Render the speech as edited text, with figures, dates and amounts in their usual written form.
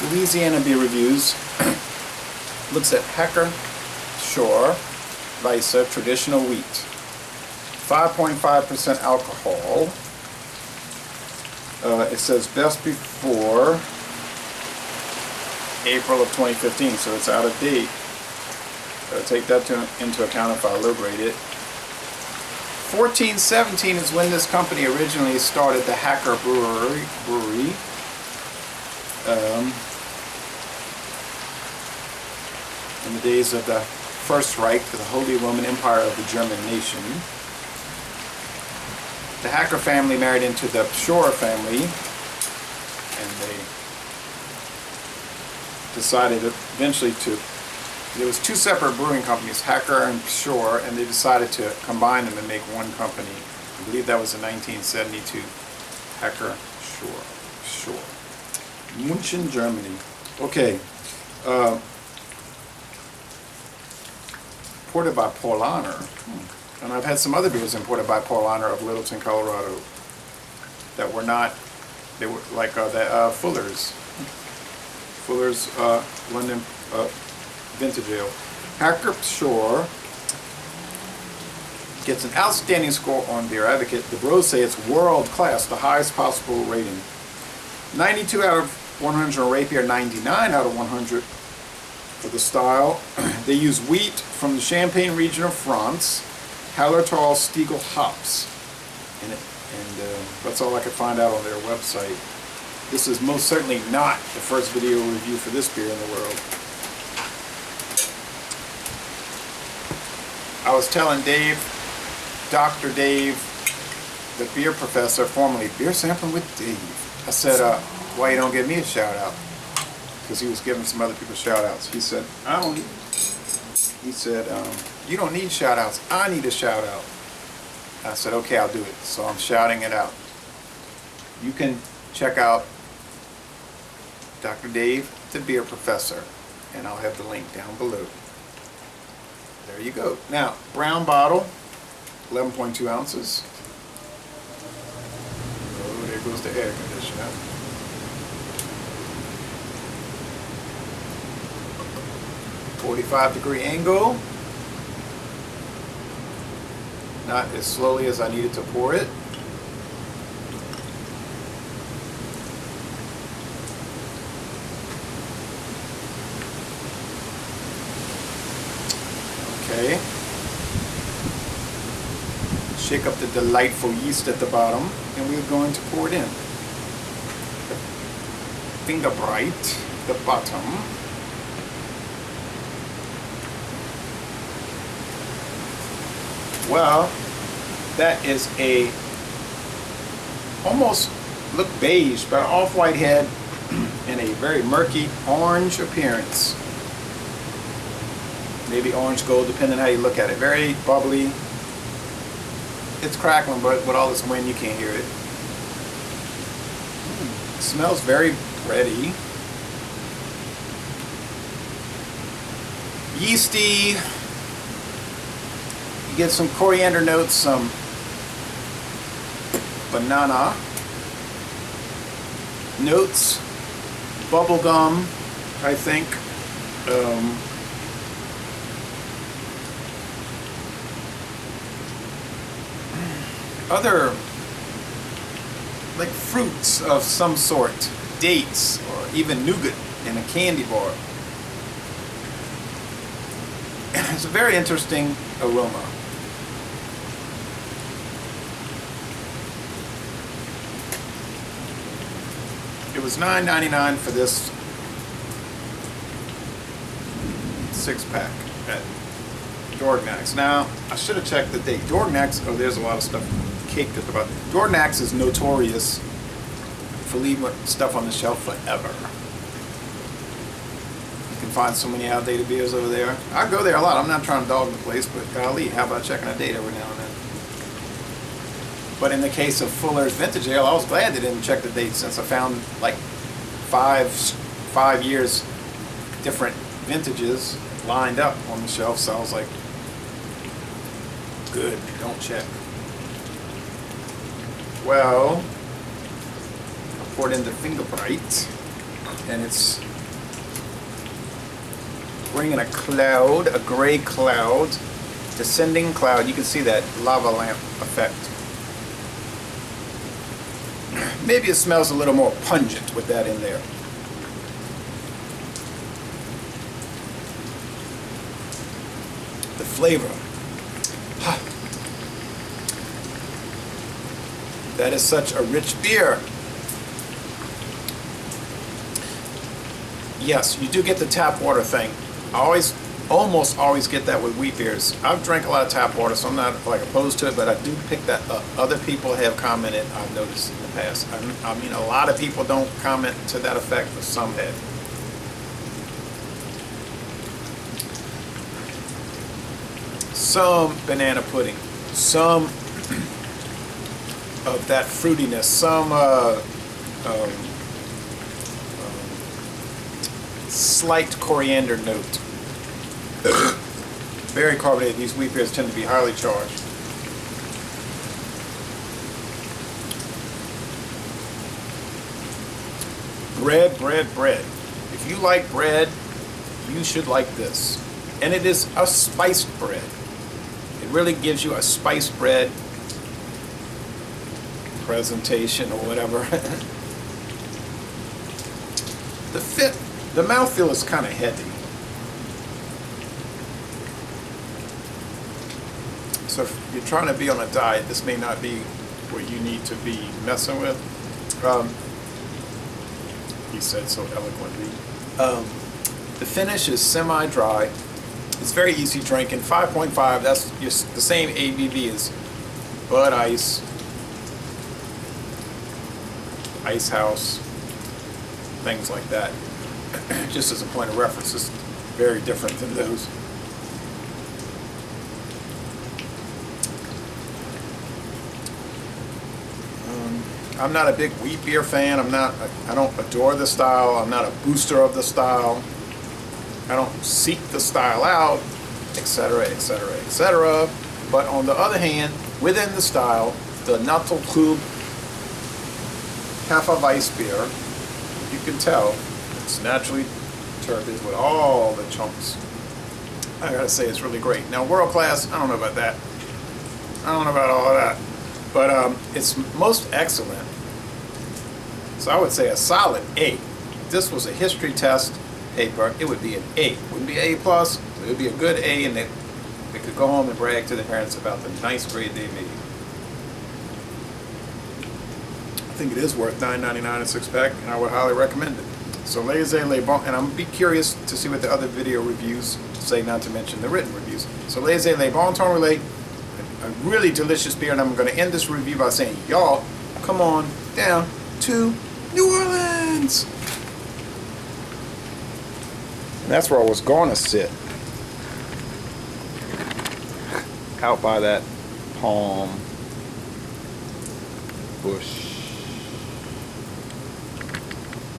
Louisiana Beer Reviews looks at Hacker-Pschorr Weisse traditional wheat. 5.5% alcohol. It says best before April of 2015, so it's out of date. Take that into account if I low grade it. 1417 is when this company originally started the Hacker-Pschorr Brewery. In the days of the First Reich, the Holy Roman Empire of the German nation. The Hacker family married into the Pschorr family, and they decided eventually to, there was two separate brewing companies, Hacker and Pschorr, and they decided to combine them and make one company. I believe that was in 1972. Hacker-Pschorr. München, Germany. Okay. Imported by Paulaner. And I've had some other beers imported by Paulaner of Littleton, Colorado that were not, they were like the Fuller's London Vintage Ale. Hacker-Pschorr gets an outstanding score on Beer Advocate. The bros say it's world class, the highest possible rating. 92 out of 100 on Rapier, 99 out of 100 for the style. They use wheat from the Champagne region of France, Hallertau Stiegel hops in it, and that's all I could find out on their website. This is most certainly not the first video review for this beer in the world. I was telling Dave, Dr. Dave, the beer professor, formerly Beer Sampling with Dave, I said, why you don't give me a shout out? Because he was giving some other people shout outs. He said, you don't need shout outs, I need a shout out. I said, okay, I'll do it. So I'm shouting it out. You can check out Dr. Dave, the beer professor, and I'll have the link down below. There you go. Now, brown bottle, 11.2 ounces. Oh, there goes the air conditioner. .45-degree angle. Not as slowly as I needed to pour it. Okay. Shake up the delightful yeast at the bottom, and we're going to pour it in. Finger bright, the bottom. Well, that is a almost look beige, but an off-white head and a very murky orange appearance. Maybe orange gold, depending on how you look at it. Very bubbly. It's crackling, but with all this wind, you can't hear it. It smells very bready. Yeasty. Get some coriander notes, some banana notes, bubble gum, I think. Other like fruits of some sort, dates, or even nougat in a candy bar. It's a very interesting aroma. It was $9.99 for this 6-pack at Dorgnac's. Now, I should have checked the date. Dorgnac's, oh, there's a lot of stuff caked at the bottom. Dorgnac's is notorious for leaving stuff on the shelf forever. You can find so many outdated beers over there. I go there a lot. I'm not trying to dog the place, but golly, how about checking the date every now and then? But in the case of Fuller's Vintage Ale, I was glad they didn't check the date, since I found like five years different vintages lined up on the shelf. So I was like, good, don't check. Well, I poured in the Finger Bright, and it's bringing a cloud, a gray cloud, descending cloud. You can see that lava lamp effect. Maybe it smells a little more pungent with that in there. The flavor. That is such a rich beer. Yes, you do get the tap water thing. I almost always get that with wheat beers. I've drank a lot of tap water, so I'm not like opposed to it, but I do pick that up. Other people have commented, I've noticed in the past. I mean, a lot of people don't comment to that effect, but some have. Some banana pudding, some of that fruitiness, some slight coriander note. Very carbonated. These wheat beers tend to be highly charged. Bread. If you like bread, you should like this. And it is a spiced bread. It really gives you a spiced bread presentation or whatever. The mouthfeel is kind of heavy. So if you're trying to be on a diet, this may not be what you need to be messing with. He said so eloquently. The finish is semi-dry. It's very easy drinking. 5.5, that's just the same ABV as Bud Ice, Ice House, things like that. Just as a point of reference, it's very different than those. I'm not a big wheat beer fan. I don't adore the style. I'm not a booster of the style. I don't seek the style out, etc., etc., etc. But on the other hand, within the style, the Nutmeg half a Weiss beer, you can tell it's naturally turbid with all the chunks. I gotta say, it's really great. Now, world class, I don't know about that. I don't know about all of that. But it's most excellent. So I would say a solid A. If this was a history test paper, it would be an A. It wouldn't be A+, it would be a good A, and they could go home and brag to their parents about the nice grade they made. I think it is worth $9.99 a six-pack, and I would highly recommend it. So laissez les bons, and I'm going to be curious to see what the other video reviews say, not to mention the written reviews. So laissez les bons temps relais, a really delicious beer, and I'm going to end this review by saying, y'all, come on down to New Orleans. And that's where I was going to sit, out by that palm bush.